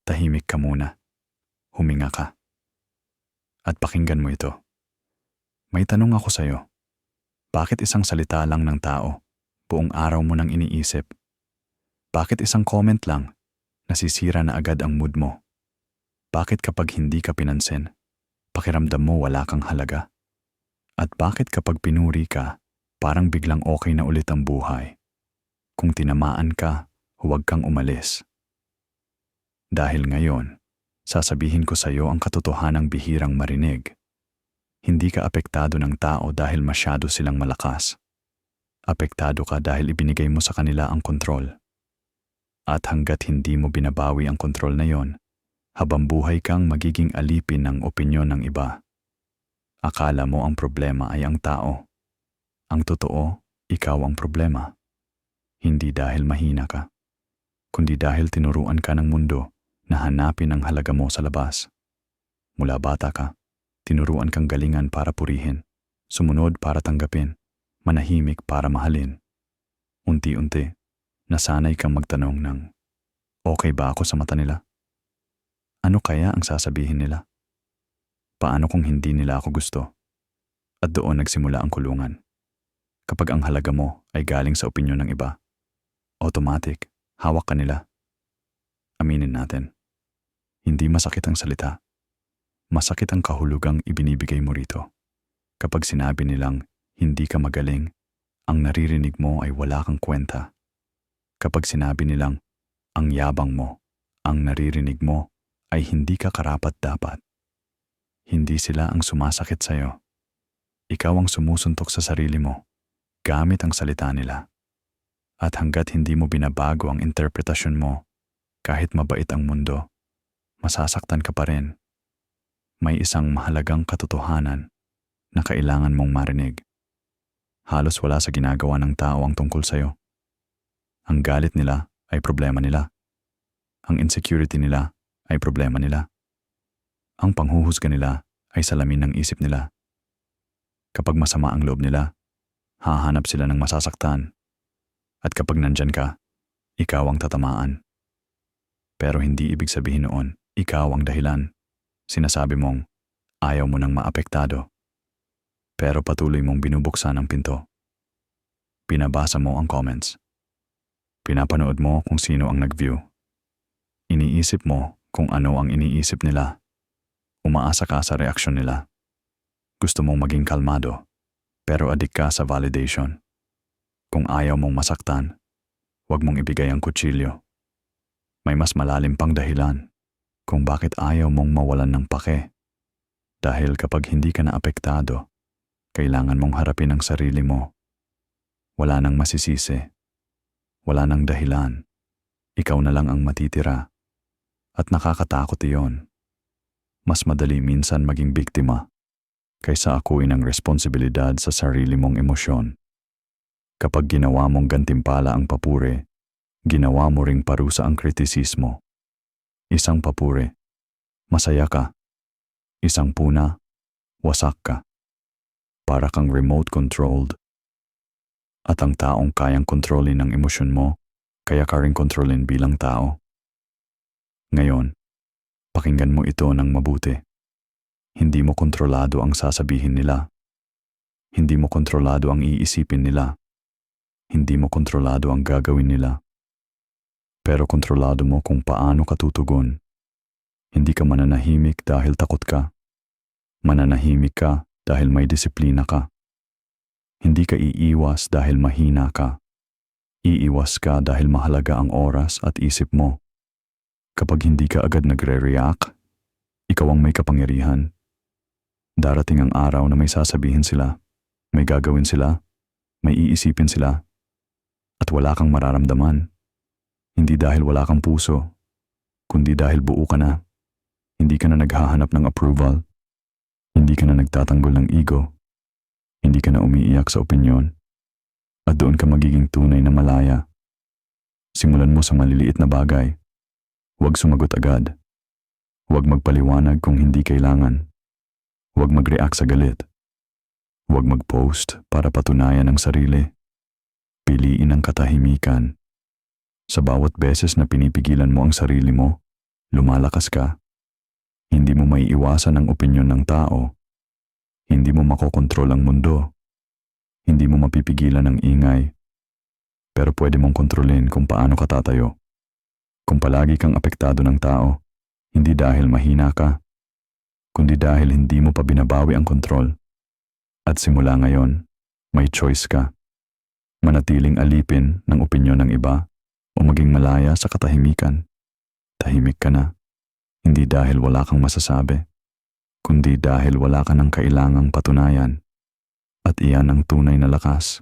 tahimik ka muna. Huminga ka. At pakinggan mo ito. May tanong ako sa'yo. Bakit isang salita lang ng tao, buong araw mo nang iniisip? Bakit isang comment lang, nasisira na agad ang mood mo? Bakit kapag hindi ka pinansin, pakiramdam mo wala kang halaga? At bakit kapag pinuri ka, parang biglang okay na ulit ang buhay? Kung tinamaan ka, huwag kang umalis. Dahil ngayon, sasabihin ko sa iyo ang katotohanang bihirang marinig. Hindi ka apektado ng tao dahil masyado silang malakas. Apektado ka dahil ibinigay mo sa kanila ang kontrol. At hanggat hindi mo binabawi ang kontrol na yon, habang buhay kang magiging alipin ng opinyon ng iba. Akala mo ang problema ay ang tao. Ang totoo, ikaw ang problema. Hindi dahil mahina ka, kundi dahil tinuruan ka ng mundo na hanapin ang halaga mo sa labas. Mula bata ka, tinuruan kang galingan para purihin, sumunod para tanggapin, manahimik para mahalin. Unti-unti, nasanay kang magtanong ng, okay ba ako sa mata nila? Ano kaya ang sasabihin nila? Paano kung hindi nila ako gusto? At doon nagsimula ang kulungan. Kapag ang halaga mo ay galing sa opinyon ng iba, automatic, hawak ka nila. Aminin natin, hindi masakit ang salita. Masakit ang kahulugang ibinibigay mo rito. Kapag sinabi nilang hindi ka magaling, ang naririnig mo ay wala kang kwenta. Kapag sinabi nilang ang yabang mo, ang naririnig mo ay hindi ka karapat-dapat. Hindi sila ang sumasakit sa'yo. Ikaw ang sumusuntok sa sarili mo, gamit ang salita nila. At hanggat hindi mo binabago ang interpretasyon mo, kahit mabait ang mundo, masasaktan ka pa rin. May isang mahalagang katotohanan na kailangan mong marinig. Halos wala sa ginagawa ng tao ang tungkol sa'yo. Ang galit nila ay problema nila. Ang insecurity nila ay problema nila. Ang panghuhusga nila ay salamin ng isip nila. Kapag masama ang loob nila, hahanap sila ng masasaktan. At kapag nandyan ka, ikaw ang tatamaan. Pero hindi ibig sabihin noon, ikaw ang dahilan. Sinasabi mong, ayaw mo nang maapektado. Pero patuloy mong binubuksan ang pinto. Binabasa mo ang comments. Pinapanood mo kung sino ang nag-view. Iniisip mo kung ano ang iniisip nila. Umaasa ka sa reaksyon nila. Gusto mong maging kalmado, pero adik ka sa validation. Kung ayaw mong masaktan, huwag mong ibigay ang kutsilyo. May mas malalim pang dahilan kung bakit ayaw mong mawalan ng pake. Dahil kapag hindi ka na apektado, kailangan mong harapin ang sarili mo. Wala nang masisisi. Wala nang dahilan. Ikaw na lang ang matitira. At nakakatakot iyon. Mas madali minsan maging biktima kaysa akuin ang responsibilidad sa sarili mong emosyon. Kapag ginawa mong gantimpala ang papuri, ginawa mo ring parusa ang kritisismo. Isang papuri, masaya ka. Isang puna, wasak ka. Para kang remote-controlled. At ang taong kayang kontrolin ang emosyon mo, kaya ka rin kontrolin bilang tao. Ngayon, pakinggan mo ito ng mabuti. Hindi mo kontrolado ang sasabihin nila. Hindi mo kontrolado ang iisipin nila. Hindi mo kontrolado ang gagawin nila. Pero kontrolado mo kung paano ka tutugon. Hindi ka mananahimik dahil takot ka. Mananahimik ka dahil may disiplina ka. Hindi ka iiwas dahil mahina ka. Iiwas ka dahil mahalaga ang oras at isip mo. Kapag hindi ka agad nagre-react, ikaw ang may kapangyarihan. Darating ang araw na may sasabihin sila, may gagawin sila, may iisipin sila, at wala kang mararamdaman. Hindi dahil wala kang puso, kundi dahil buo ka na. Hindi ka na naghahanap ng approval. Hindi ka na nagtatanggol ng ego. Hindi ka na umiiyak sa opinyon. At doon ka magiging tunay na malaya. Simulan mo sa maliliit na bagay. Huwag sumagot agad. Huwag magpaliwanag kung hindi kailangan. Huwag mag-react sa galit. Huwag mag-post para patunayan ang sarili. Piliin ang katahimikan. Sa bawat beses na pinipigilan mo ang sarili mo, lumalakas ka. Hindi mo maiiwasan ang opinyon ng tao. Hindi mo makokontrol ang mundo. Hindi mo mapipigilan ang ingay. Pero pwede mong kontrolin kung paano ka tatayo. Kung palagi kang apektado ng tao, hindi dahil mahina ka, kundi dahil hindi mo pa binabawi ang kontrol. At simula ngayon, may choice ka. Manatiling alipin ng opinyon ng iba o maging malaya sa katahimikan. Tahimik ka na, hindi dahil wala kang masasabi, kundi dahil wala ka ng kailangang patunayan. At iyan ang tunay na lakas.